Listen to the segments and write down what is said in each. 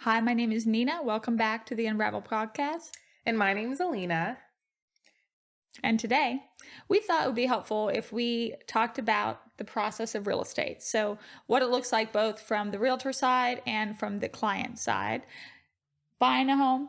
Hi, my name is Nina. Welcome back to the TheUnraveled.Podcast. And my name's Alina. And today, we thought it would be helpful if we talked about the process of real estate. So, what it looks like both from the realtor side and from the client side. Buying a home,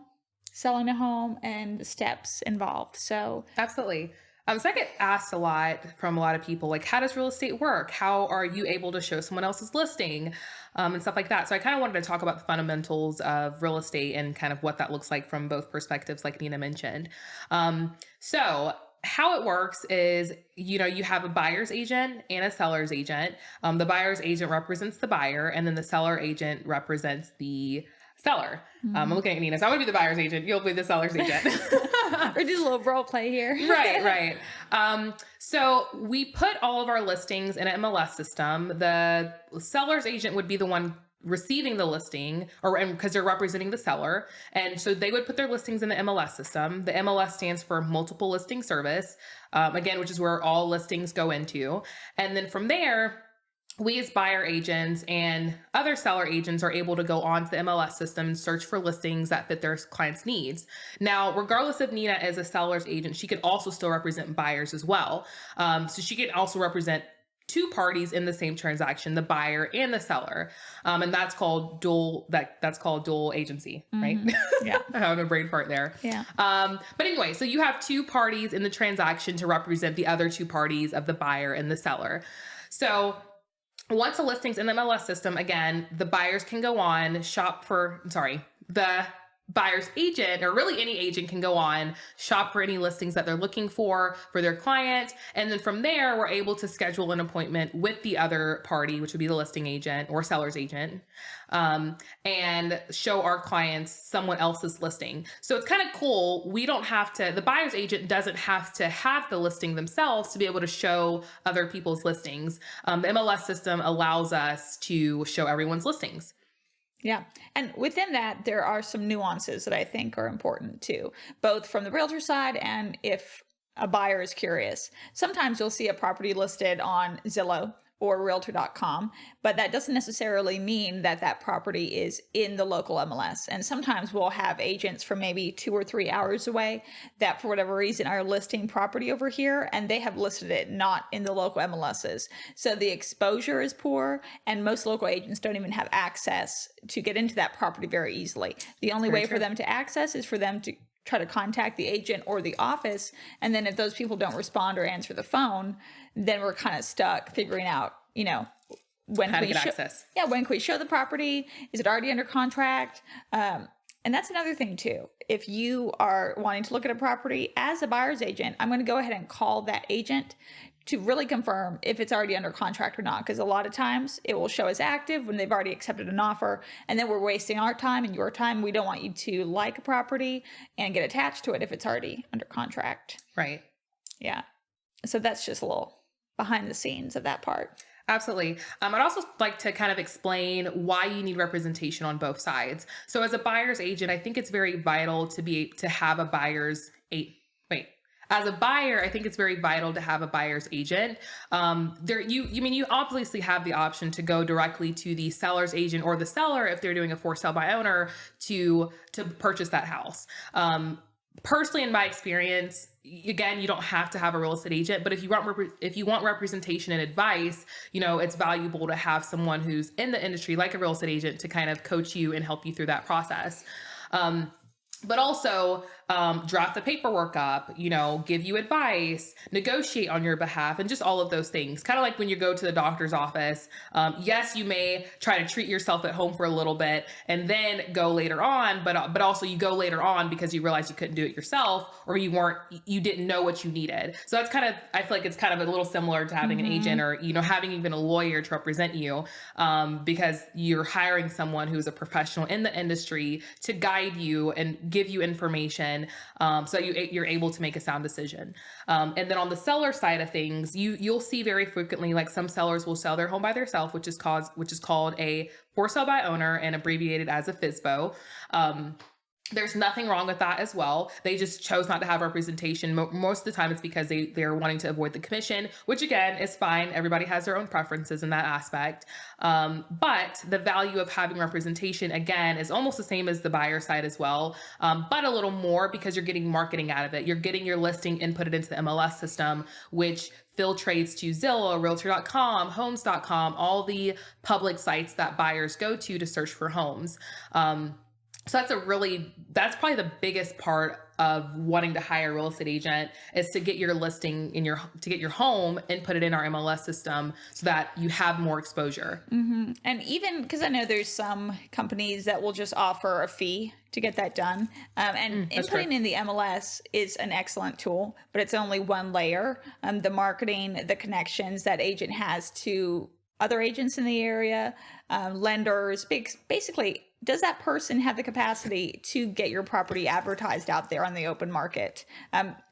selling a home, and the steps involved. So, Absolutely. So I get asked a lot from a lot of people, like, how does real estate work? How are you able to show someone else's listing? And stuff like that. So I kind of wanted to talk about the fundamentals of real estate and kind of what that looks like from both perspectives, like Nina mentioned. So how it works is, you have a buyer's agent and a seller's agent. The buyer's agent represents the buyer, and then the seller agent represents the seller. I'm looking at Nina, so I'm gonna be the buyer's agent. You'll be the seller's agent. Or do a little role play here. Right. So we put all of our listings in an MLS system. The seller's agent would be the one receiving the listing, because they're representing the seller. And so they would put their listings in the MLS system. The MLS stands for multiple listing service, again, which is where all listings go into. And then from there, we as buyer agents and other seller agents are able to go onto the MLS system and search for listings that fit their clients' needs. Now, regardless if Nina is a seller's agent, she could also still represent buyers as well. So she can also represent two parties in the same transaction, the buyer and the seller. And that's called dual agency, right? Yeah. I have a brain fart there. Yeah. But anyway, so you have two parties in the transaction to represent the other two parties of the buyer and the seller. So once a listing's in the MLS system, again, the buyers can go on, the buyer's agent, or really any agent, can go on, shop for any listings that they're looking for their client. And then from there, we're able to schedule an appointment with the other party, which would be the listing agent or seller's agent, and show our clients someone else's listing. So it's kind of cool. The buyer's agent doesn't have to have the listing themselves to be able to show other people's listings. The MLS system allows us to show everyone's listings. Yeah. And within that, there are some nuances that I think are important too, both from the realtor side and if a buyer is curious. Sometimes you'll see a property listed on Zillow or realtor.com, but that doesn't necessarily mean that that property is in the local MLS. And sometimes we'll have agents from maybe 2 or 3 hours away that for whatever reason are listing property over here and they have listed it not in the local MLSs. So the exposure is poor and most local agents don't even have access to get into that property very easily. The only way for them to access is for them to try to contact the agent or the office. And then if those people don't respond or answer the phone, then we're kind of stuck figuring out, when How to can we get access. Yeah, when can we show the property? Is it already under contract? And that's another thing too. If you are wanting to look at a property as a buyer's agent, I'm going to go ahead and call that agent to really confirm if it's already under contract or not. Because a lot of times it will show as active when they've already accepted an offer. And then we're wasting our time and your time. We don't want you to like a property and get attached to it if it's already under contract. Right. Yeah. So that's just a little behind the scenes of that part. Absolutely. I'd also like to kind of explain why you need representation on both sides. So as a buyer's agent, I think it's very vital to have a as a buyer, I think it's very vital to have a buyer's agent. You obviously have the option to go directly to the seller's agent or the seller if they're doing a for sale by owner to purchase that house. Personally, in my experience, again, you don't have to have a real estate agent, but if you want representation and advice, it's valuable to have someone who's in the industry, like a real estate agent, to kind of coach you and help you through that process. But also draft the paperwork up, give you advice, negotiate on your behalf, and just all of those things. Kind of like when you go to the doctor's office. Yes, you may try to treat yourself at home for a little bit and then go later on, but also you go later on because you realize you couldn't do it yourself or you didn't know what you needed. So that's I feel like it's kind of a little similar to having an agent or, having even a lawyer to represent you, because you're hiring someone who's a professional in the industry to guide you and give you information, so you're able to make a sound decision. And then on the seller side of things, you'll see very frequently, like some sellers will sell their home by themselves, which is called a for sale by owner and abbreviated as a FSBO. There's nothing wrong with that as well. They just chose not to have representation. Most of the time it's because they're wanting to avoid the commission, which again is fine. Everybody has their own preferences in that aspect. But the value of having representation, again, is almost the same as the buyer side as well, but a little more because you're getting marketing out of it. You're getting your listing inputted into the MLS system, which filtrates to Zillow, Realtor.com, Homes.com, all the public sites that buyers go to search for homes. So that's probably the biggest part of wanting to hire a real estate agent, is to get your listing to get your home and put it in our MLS system so that you have more exposure. Mm-hmm. And even because I know there's some companies that will just offer a fee to get that done. And inputting in the MLS is an excellent tool, but it's only one layer. The marketing, the connections that agent has to other agents in the area, lenders, basically, does that person have the capacity to get your property advertised out there on the open market?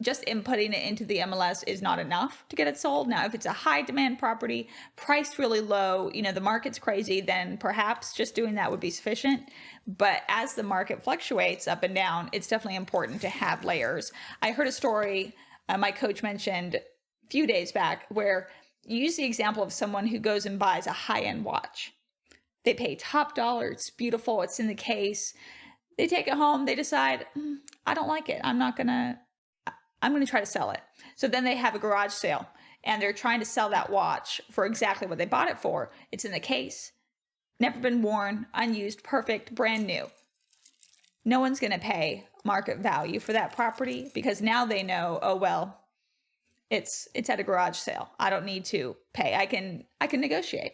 Just inputting it into the MLS is not enough to get it sold. Now, if it's a high demand property, priced really low, the market's crazy, then perhaps just doing that would be sufficient. But as the market fluctuates up and down, it's definitely important to have layers. I heard a story my coach mentioned a few days back where you use the example of someone who goes and buys a high-end watch. They pay top dollar. It's beautiful. It's in the case. They take it home. They decide, I don't like it. I'm going to try to sell it. So then they have a garage sale and they're trying to sell that watch for exactly what they bought it for. It's in the case. Never been worn, unused, perfect, brand new. No one's going to pay market value for that property because now they know, oh, well, it's at a garage sale. I don't need to pay. I can negotiate.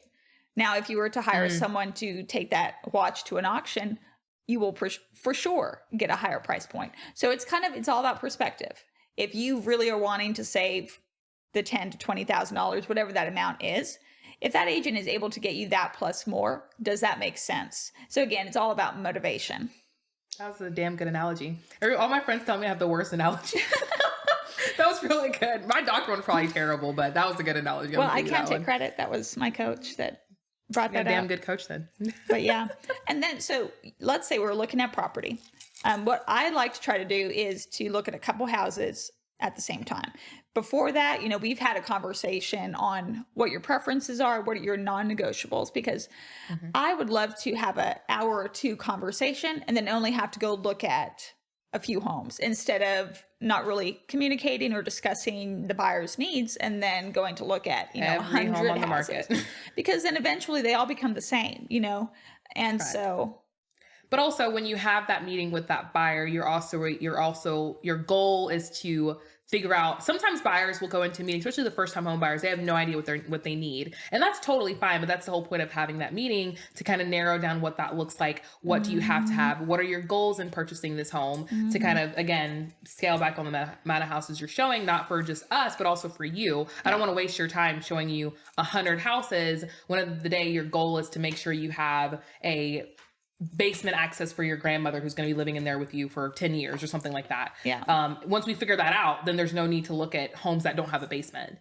Now, if you were to hire someone to take that watch to an auction, you will for sure get a higher price point. So it's all about perspective. If you really are wanting to save the $10,000 to $20,000, whatever that amount is, if that agent is able to get you that plus more, does that make sense? So again, it's all about motivation. That was a damn good analogy. All my friends tell me I have the worst analogy. That was really good. My doctor one's probably terrible, but that was a good analogy. Well, I can't take credit. That was my coach that brought that up. Damn good coach then. But yeah. And then, so let's say we're looking at property. What I like to try to do is to look at a couple houses at the same time. Before that, we've had a conversation on what your preferences are, what are your non-negotiables, because I would love to have an hour or two conversation and then only have to go look at a few homes instead of not really communicating or discussing the buyer's needs and then going to look at, 100 home on the houses. Market. Because then eventually they all become the same, and right. So. But also when you have that meeting with that buyer, your goal is to figure out, sometimes buyers will go into meetings, especially the first time home buyers, they have no idea what they need. And that's totally fine, but that's the whole point of having that meeting, to kind of narrow down what that looks like. What do you have to have? What are your goals in purchasing this home, to kind of, again, scale back on the amount of houses you're showing, not for just us, but also for you. I don't want to waste your time showing you 100 houses when at the end of the day, your goal is to make sure you have a basement access for your grandmother who's going to be living in there with you for 10 years or something like that. Yeah. Once we figure that out, then there's no need to look at homes that don't have a basement.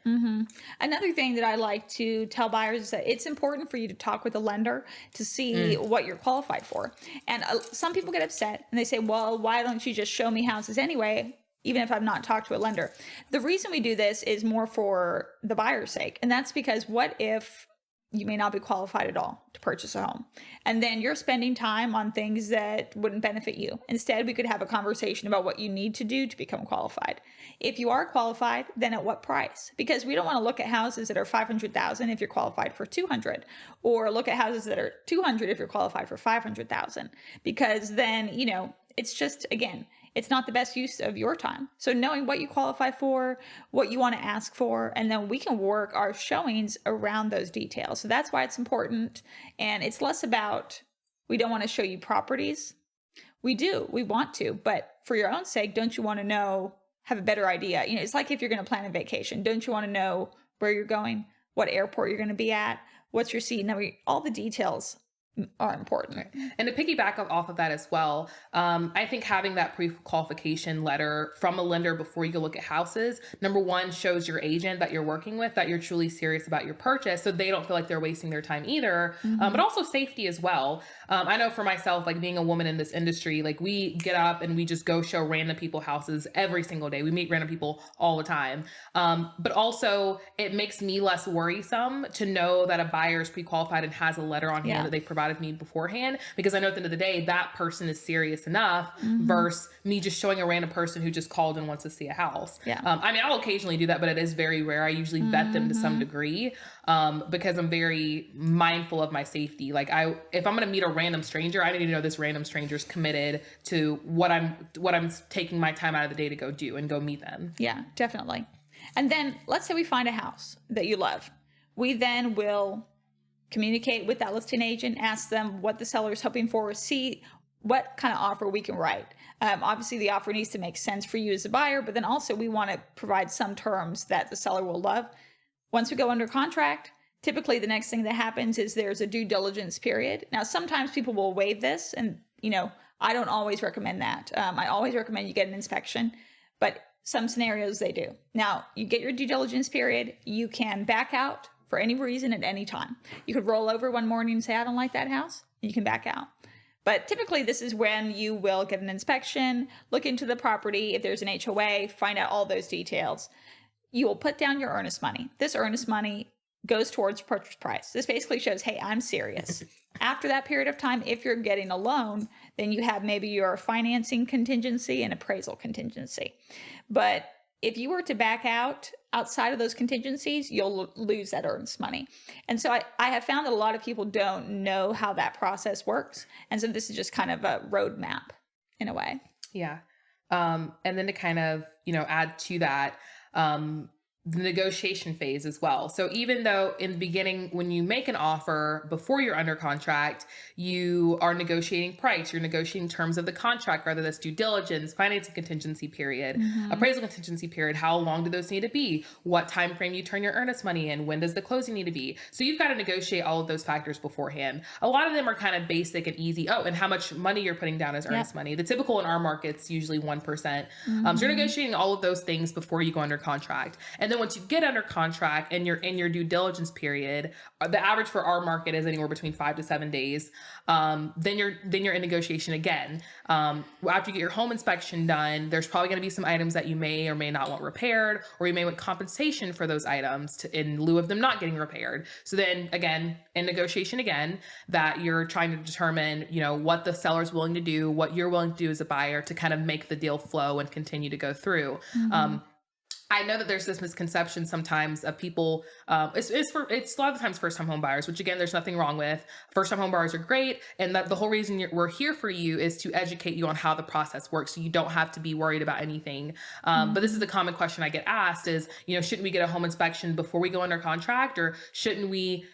Another thing that I like to tell buyers is that it's important for you to talk with a lender to see what you're qualified for. And some people get upset and they say, well, why don't you just show me houses anyway, even if I've not talked to a lender? The reason we do this is more for the buyer's sake. And that's because what if you may not be qualified at all to purchase a home, and then you're spending time on things that wouldn't benefit you? Instead, we could have a conversation about what you need to do to become qualified. If you are qualified, then at what price? Because we don't want to look at houses that are $500,000 if you're qualified for $200,000, or look at houses that are $200,000 if you're qualified for $500,000, because then, it's just, again, it's not the best use of your time. So knowing what you qualify for, what you want to ask for, and then we can work our showings around those details. So that's why it's important. And it's less about, we don't want to show you properties. We do, we want to, but for your own sake, don't you want to have a better idea? It's like if you're going to plan a vacation, don't you want to know where you're going, what airport you're going to be at, what's your seat? Now, all the details are important. Right. And to piggyback off of that as well, I think having that pre-qualification letter from a lender before you go look at houses, number one, shows your agent that you're working with that you're truly serious about your purchase, so they don't feel like they're wasting their time either, but also safety as well. I know for myself, like being a woman in this industry, like we get up and we just go show random people houses every single day. We meet random people all the time. But also it makes me less worrisome to know that a buyer is pre-qualified and has a letter on hand that they provided me beforehand, because I know at the end of the day, that person is serious enough versus me just showing a random person who just called and wants to see a house. I mean, I'll occasionally do that, but it is very rare. I usually vet them to some degree, because I'm very mindful of my safety. Like if I'm going to meet a random stranger, I need to know this random stranger is committed to what I'm taking my time out of the day to go do and go meet them. Yeah, definitely. And then let's say we find a house that you love. We then will communicate with that listing agent, ask them what the seller is hoping for, see what kind of offer we can write. Obviously, the offer needs to make sense for you as a buyer, but then also we want to provide some terms that the seller will love. Once we go under contract, typically the next thing that happens is there's a due diligence period. Now, sometimes people will waive this, and I don't always recommend that. I always recommend you get an inspection, but some scenarios they do. Now, you get your due diligence period. You can back out for any reason at any time. You could roll over one morning and say, I don't like that house. You can back out. But typically this is when you will get an inspection, look into the property. If there's an HOA, find out all those details. You will put down your earnest money. This earnest money goes towards purchase price. This basically shows, hey, I'm serious. After that period of time, if you're getting a loan, then you have maybe your financing contingency and appraisal contingency. But if you were to back out outside of those contingencies, you'll lose that earnest money. And so I have found that a lot of people don't know how that process works. And so this is just kind of a roadmap in a way. Yeah. And then to kind of, add to that, the negotiation phase as well. So even though in the beginning, when you make an offer before you're under contract, you are negotiating price, you're negotiating terms of the contract, whether that's due diligence, financing contingency period, appraisal contingency period, how long do those need to be, what time frame you turn your earnest money in, when does the closing need to be. So you've got to negotiate all of those factors beforehand. A lot of them are kind of basic and easy. Oh, and how much money you're putting down as earnest money. The typical in our market's usually 1%. So you're negotiating all of those things before you go under contract. And then once you get under contract and you're in your due diligence period, the average for our market is anywhere between 5 to 7 days. Then you're in negotiation again. After you get your home inspection done, there's probably going to be some items that you may or may not want repaired, or you may want compensation for those items in lieu of them not getting repaired. So then again, in negotiation again, that you're trying to determine, what the seller's willing to do, what you're willing to do as a buyer to kind of make the deal flow and continue to go through. I know that there's this misconception sometimes of people, it's a lot of the times first-time home buyers, which again, there's nothing wrong with. First-time home buyers are great. And that the whole reason we're here for you is to educate you on how the process works. So you don't have to be worried about anything. But this is the common question I get asked is, shouldn't we get a home inspection before we go under contract? Or shouldn't we,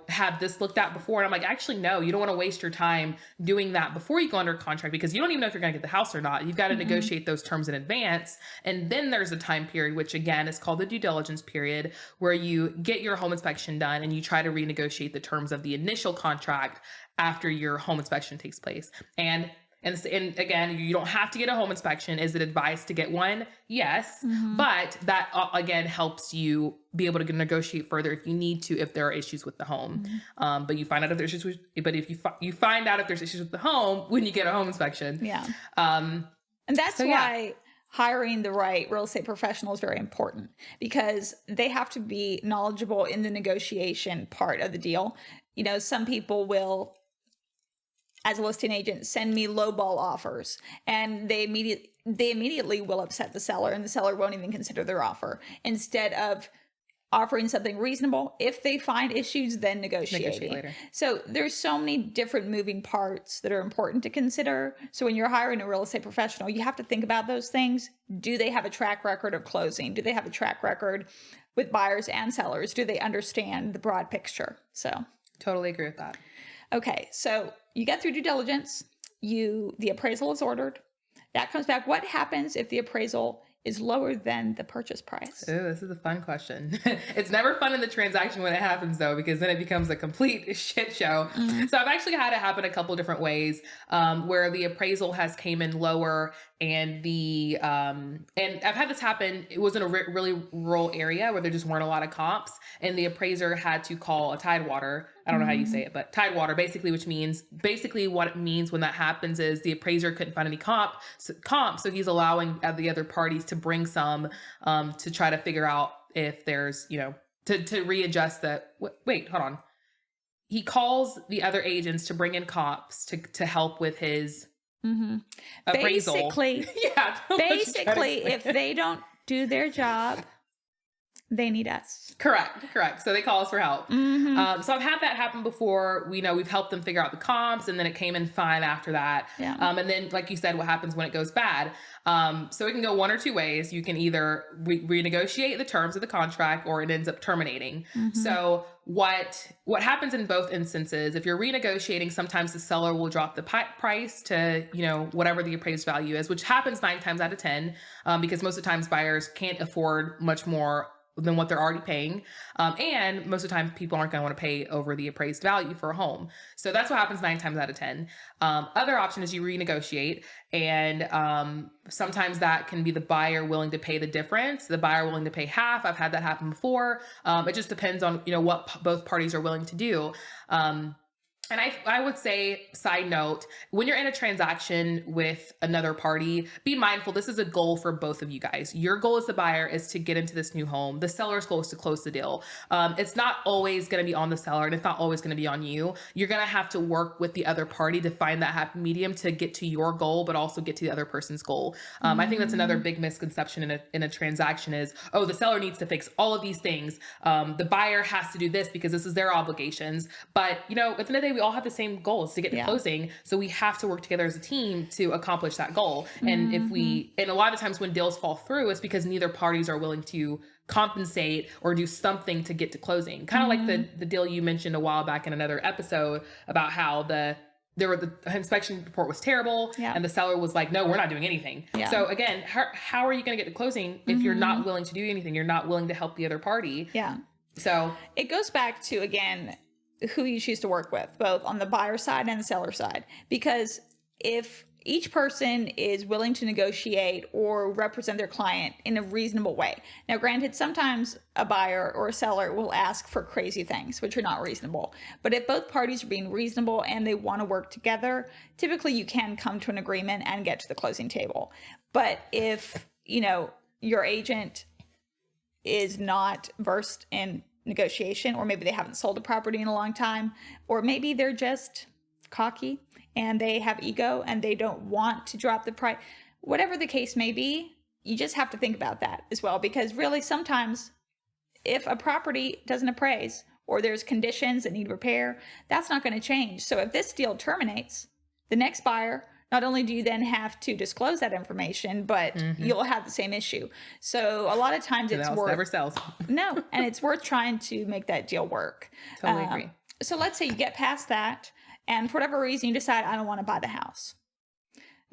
have this looked at before? And I'm like, actually, no, you don't want to waste your time doing that before you go under contract, because you don't even know if you're going to get the house or not. You've got to negotiate those terms in advance. And then there's a time period, which again is called the due diligence period, where you get your home inspection done and you try to renegotiate the terms of the initial contract after your home inspection takes place. And again, you don't have to get a home inspection. Is it advised to get one? Yes. But that again helps you be able to negotiate further if you need to, if there are issues with the home. But you find out if there's issues you find out if there's issues with the home when you get a home inspection. Yeah. And that's why hiring the right real estate professional is very important, because they have to be knowledgeable in the negotiation part of the deal. Some people will, as a listing agent, send me lowball offers, and they immediately will upset the seller, and the seller won't even consider their offer, instead of offering something reasonable. If they find issues, then negotiating. Later. So there's so many different moving parts that are important to consider. So when you're hiring a real estate professional, you have to think about those things. Do they have a track record of closing? Do they have a track record with buyers and sellers? Do they understand the broad picture? So totally agree with that. Okay, so you get through due diligence, the appraisal is ordered. That comes back. What happens if the appraisal is lower than the purchase price? Oh, this is a fun question. It's never fun in the transaction when it happens, though, because then it becomes a complete shit show. So I've actually had it happen a couple different ways, where the appraisal has came in lower, and and I've had this happen. It was in a really rural area where there just weren't a lot of comps, and the appraiser had to call a Tidewater I don't know how you say it, but tidewater, basically, which means basically what it means when that happens is the appraiser couldn't find any comp, so he's allowing the other parties to bring some to try to figure out if there's, to readjust the, wait, hold on. He calls the other agents to bring in comps to help with his appraisal. Basically, basically, if they don't do their job, they need us. Correct. So they call us for help. So I've had that happen before. We've helped them figure out the comps, and then it came in fine after that. Yeah. And then, like you said, what happens when it goes bad? So it can go one or two ways. You can either renegotiate the terms of the contract, or it ends up terminating. So what happens in both instances, if you're renegotiating, sometimes the seller will drop the price to, whatever the appraised value is, which happens 9 times out of 10, because most of the times buyers can't afford much more than what they're already paying. And most of the time people aren't going to want to pay over the appraised value for a home. So that's what happens 9 times out of 10. Other option is you renegotiate, and sometimes that can be the buyer willing to pay the difference, the buyer willing to pay half. I've had that happen before. It just depends on, what both parties are willing to do. And I would say, side note, when you're in a transaction with another party, be mindful. This is a goal for both of you guys. Your goal as the buyer is to get into this new home. The seller's goal is to close the deal. It's not always going to be on the seller, and it's not always going to be on you. You're going to have to work with the other party to find that happy medium to get to your goal, but also get to the other person's goal. I think that's another big misconception in a transaction is, oh, the seller needs to fix all of these things. The buyer has to do this because this is their obligations. But, at the end of the day, we all have the same goals to get to closing. So we have to work together as a team to accomplish that goal. And and a lot of times when deals fall through, it's because neither parties are willing to compensate or do something to get to closing. Kind of like the deal you mentioned a while back in another episode about how the inspection report was terrible, and the seller was like, no, we're not doing anything. So again, how are you going to get to closing if you're not willing to do anything? You're not willing to help the other party. So it goes back to, again, who you choose to work with, both on the buyer side and the seller side. Because if each person is willing to negotiate or represent their client in a reasonable way. Now, granted, sometimes a buyer or a seller will ask for crazy things, which are not reasonable. But if both parties are being reasonable and they want to work together, typically you can come to an agreement and get to the closing table. But if, your agent is not versed in negotiation, or maybe they haven't sold a property in a long time, or maybe they're just cocky and they have ego and they don't want to drop the price, whatever the case may be, you just have to think about that as well. Because really, sometimes if a property doesn't appraise or there's conditions that need repair, that's not going to change. So if this deal terminates, the next buyer, not only do you then have to disclose that information, but you'll have the same issue. So a lot of times it's worth never sells. No, and it's worth trying to make that deal work. Totally agree. So let's say you get past that, and for whatever reason you decide, I don't want to buy the house.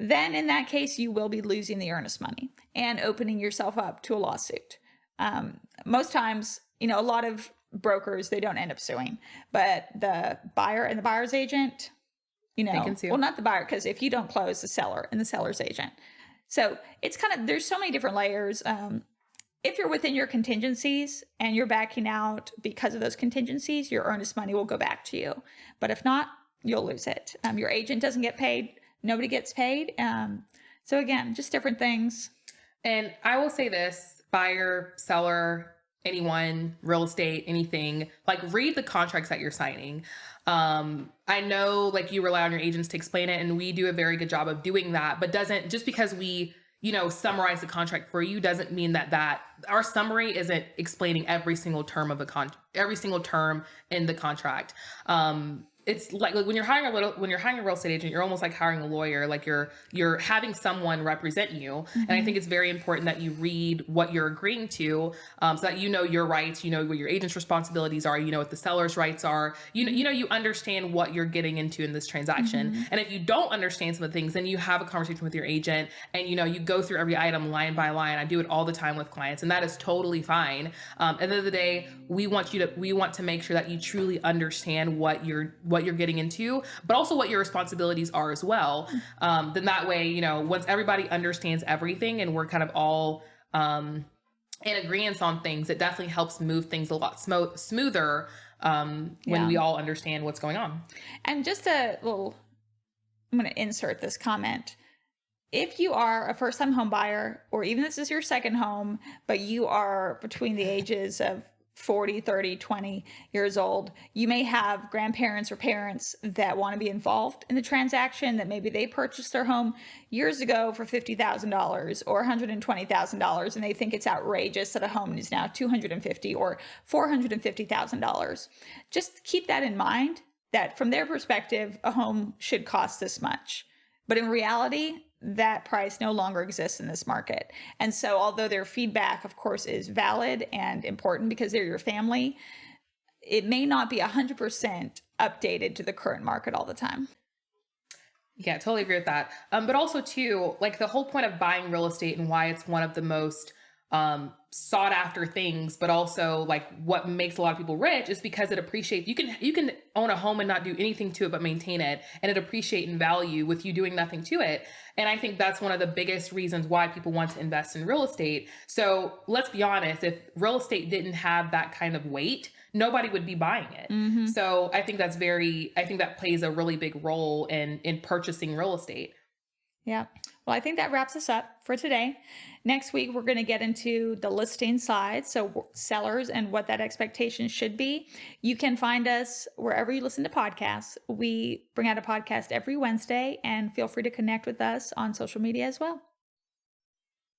Then in that case, you will be losing the earnest money and opening yourself up to a lawsuit. Most times, a lot of brokers, they don't end up suing, but the buyer and the buyer's agent, well, not the buyer, because if you don't close, the seller and the seller's agent. So it's there's so many different layers. If you're within your contingencies and you're backing out because of those contingencies, your earnest money will go back to you. But if not, you'll lose it. Your agent doesn't get paid. Nobody gets paid. So again, just different things. And I will say this, buyer, seller, anyone, real estate, anything, read the contracts that you're signing. I know you rely on your agents to explain it, and we do a very good job of doing that, but just because we, summarize the contract for you doesn't mean that our summary isn't explaining every single term of every single term in the contract. It's like when you're hiring a real estate agent, you're almost like hiring a lawyer. You're having someone represent you. And I think it's very important that you read what you're agreeing to, so that your rights, what your agent's responsibilities are, what the seller's rights are, you understand what you're getting into in this transaction. And if you don't understand some of the things, then you have a conversation with your agent and, you go through every item line by line. I do it all the time with clients, and that is totally fine. At the end of the day, we want to make sure that you truly understand what you're getting into, but also what your responsibilities are as well. Then that way, once everybody understands everything and we're kind of all in agreement on things, it definitely helps move things a lot smoother when we all understand what's going on. And just a little, I'm going to insert this comment. If you are a first-time home buyer, or even this is your second home, but you are between the ages of 40, 30, 20 years old, you may have grandparents or parents that want to be involved in the transaction, that maybe they purchased their home years ago for $50,000 or $120,000, and they think it's outrageous that a home is now $250,000 or $450,000. Just keep that in mind, that from their perspective, a home should cost this much. But in reality, that price no longer exists in this market. And so although their feedback, of course, is valid and important because they're your family, it may not be 100% updated to the current market all the time. Yeah, totally agree with that. But also too, like the whole point of buying real estate and why it's one of the most sought after things, but also like what makes a lot of people rich is because it appreciates. You can own a home and not do anything to it but maintain it, and it appreciate in value with you doing nothing to it. And I think that's one of the biggest reasons why people want to invest in real estate. So let's be honest, if real estate didn't have that kind of weight, nobody would be buying it. So I think that plays a really big role in purchasing real estate. Yeah. Well, I think that wraps us up for today. Next week, we're going to get into the listing side, so sellers and what that expectation should be. You can find us wherever you listen to podcasts. We bring out a podcast every Wednesday, and feel free to connect with us on social media as well.